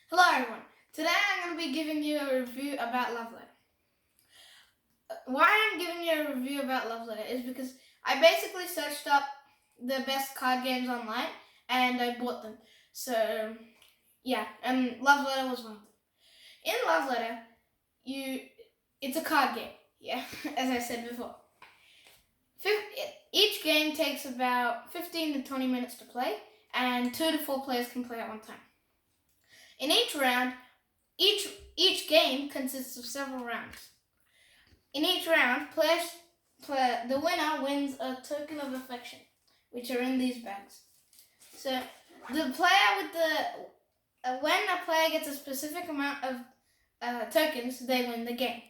Hello everyone. Today I'm going to be giving you a review about Love Letter. Why I'm giving you a review about Love Letter is because I basically searched up the best card games online and I bought them. So yeah, and Love Letter was one of them. In Love Letter, it's a card game. Yeah, as I said before. Each game takes about 15 to 20 minutes to play, and 2 to 4 players can play at one time. In each round, each game consists of several rounds. In each round, the winner wins a token of affection, which are in these bags. So the player with when a player gets a specific amount of tokens, they win the game.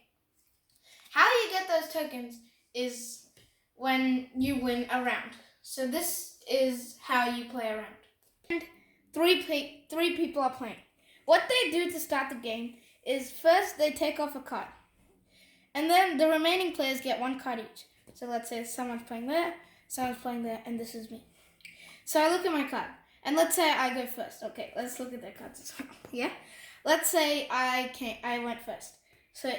How you get those tokens is when you win a round. So this is how you play a round. And three people are playing. What they do to start the game is first they take off a card. And then the remaining players get one card each. So let's say someone's playing there, someone's playing there, and this is me. So I look at my card. And let's say I go first. Okay, let's look at their cards as well. Yeah? Let's say I went first. So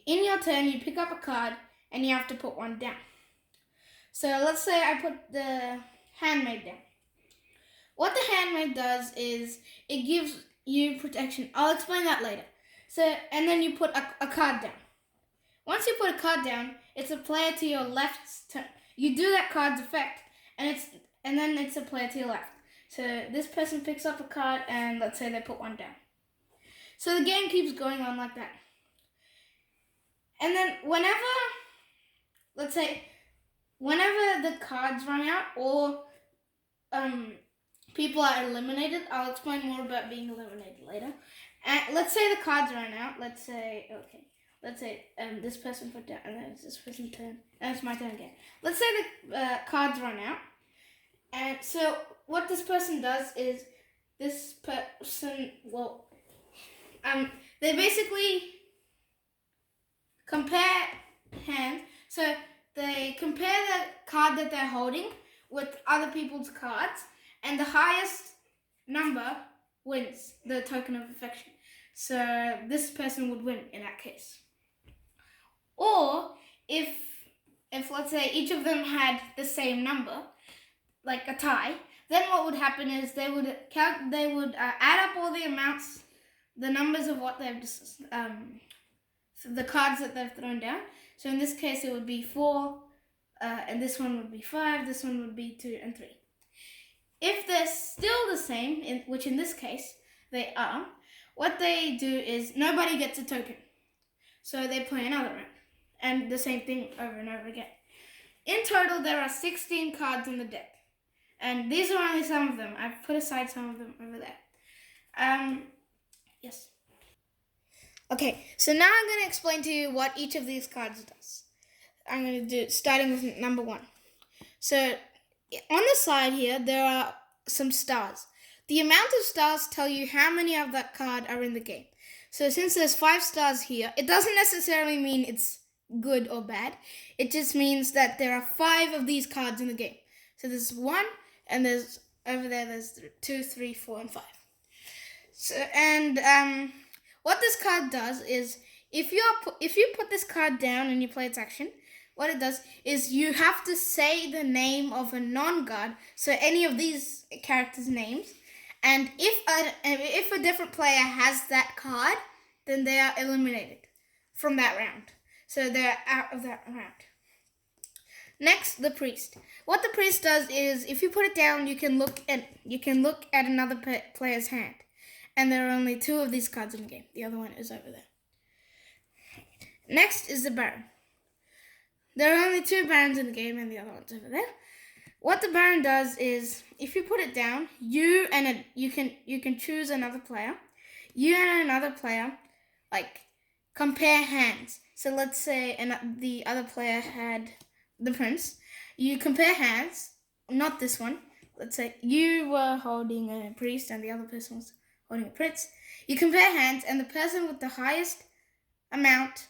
in your turn, you pick up a card and you have to put one down. So let's say I put the handmaid down. What the handmaid does is it gives you protection. I'll explain that later. So, and then you put a card down. Once you put a card down, it's a player to your left's turn. You do that card's effect, and then it's a player to your left. So this person picks up a card, and let's say they put one down. So the game keeps going on like that. And then whenever the cards run out or people are eliminated, I'll explain more about being eliminated later. And let's say the cards run out. Let's say this person put down, and then it's this person's turn, and it's my turn again. Let's say the cards run out, and so what this person does is this person they basically compare hands. So they compare the card that they're holding with other people's cards, and the highest number wins the token of affection. So this person would win in that case. Or if let's say each of them had the same number, like a tie, then what would happen is they would add up all the amounts, the numbers of what they've the cards that they've thrown down. So in this case, it would be 4, and this one would be 5, this one would be 2 and 3. If they're still the same, which in this case they are, what they do is nobody gets a token. So they play another round, and the same thing over and over again. In total, there are 16 cards in the deck, and these are only some of them. I've put aside some of them over there. Yes. Okay, so now I'm going to explain to you what each of these cards does. I'm going to do starting with number 1. So on the side here, there are some stars. The amount of stars tell you how many of that card are in the game. So since there's 5 stars here, it doesn't necessarily mean it's good or bad. It just means that there are 5 of these cards in the game. So there's 1, and there's over there there's 2, 3, 4, and 5. So what this card does is if you put this card down and you play its action, what it does is you have to say the name of a non-guard, so any of these characters' names, and if a different player has that card, then they are eliminated from that round. So they're out of that round. Next, the priest. What the priest does is if you put it down, you can look at another player's hand. And there are only 2 of these cards in the game. The other one is over there. Next is the Baron. There are only 2 Barons in the game, and the other one's over there. What the Baron does is, if you put it down, you can choose another player. You and another player, compare hands. So let's say the other player had the prince. You compare hands, not this one. Let's say you were holding a priest, and the other person was holding a prince. You compare hands, and the person with the highest amount,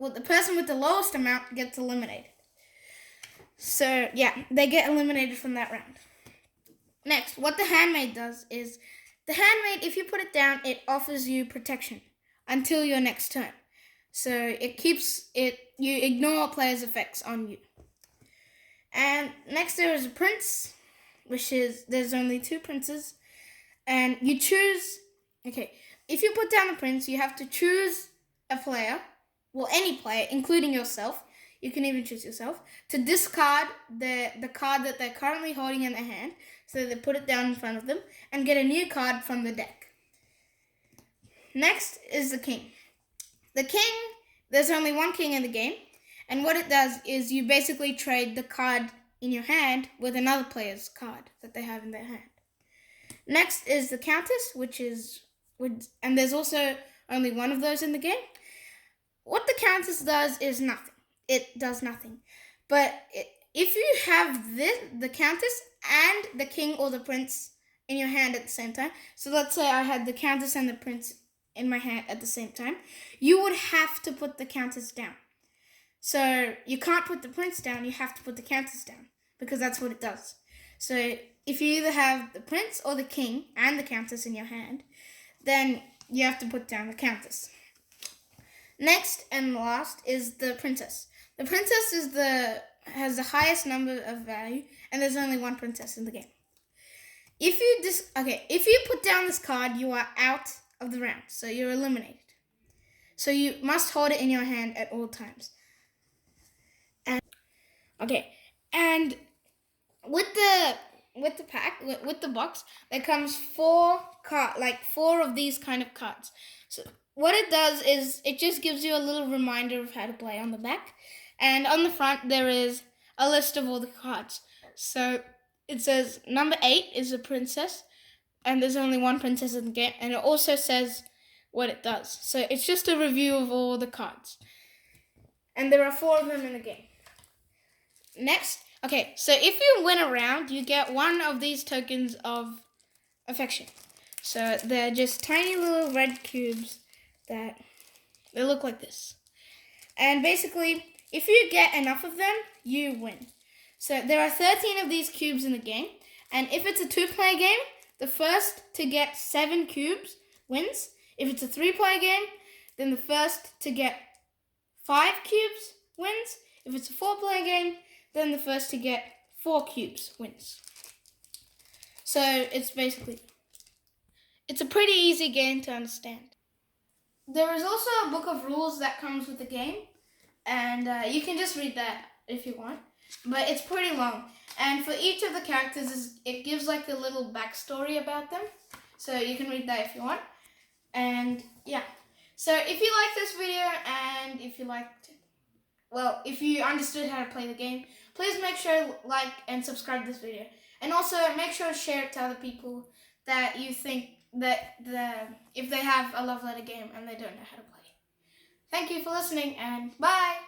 the person with the lowest amount gets eliminated. So yeah, they get eliminated from that round. Next, what the handmaid does is The handmade, if you put it down, it offers you protection until your next turn. So it keeps it, you ignore players' effects on you. And next there is a prince, which is, there's only 2 princes. And you choose, okay, if you put down a prince, you have to choose a player, well, any player, including yourself, you can even choose yourself, to discard the card that they're currently holding in their hand, so they put it down in front of them, and get a new card from the deck. Next is the king. The king, there's only 1 king in the game, and what it does is you basically trade the card in your hand with another player's card that they have in their hand. Next is the countess, and there's also only 1 of those in the game. What the countess does is nothing. It does nothing. But if you have the countess and the king or the prince in your hand at the same time, so let's say I had the countess and the prince in my hand at the same time, you would have to put the countess down. So you can't put the prince down, you have to put the countess down, because that's what it does. So if you either have the prince or the king and the countess in your hand, then you have to put down the countess. Next and last is the princess. The princess has the highest number of value, and there's only 1 princess in the game. If you put down this card, you are out of the round, so you're eliminated. So you must hold it in your hand at all times. And with the box, there comes 4 of these kind of cards. So what it does is it just gives you a little reminder of how to play on the back, and on the front there is a list of all the cards. So it says number 8 is a princess, and there's only 1 princess in the game, and it also says what it does. So it's just a review of all the cards, and there are 4 of them in the game. Next, so if you win a round, you get 1 of these tokens of affection. So they're just tiny little red cubes that they look like this. And basically, if you get enough of them, you win. So there are 13 of these cubes in the game, and if it's a 2-player game, the first to get 7 cubes wins. If it's a 3-player game, then the first to get 5 cubes wins. If it's a 4-player game, then the first to get 4 cubes wins. So it's a pretty easy game to understand. There is also a book of rules that comes with the game, and you can just read that if you want, but it's pretty long. And for each of the characters, it gives like a little backstory about them, so you can read that if you want. And yeah, so if you like this video, and if you understood how to play the game, please make sure to like and subscribe this video. And also make sure to share it to other people that you think that if they have a love letter game and they don't know how to play. Thank you for listening, and bye!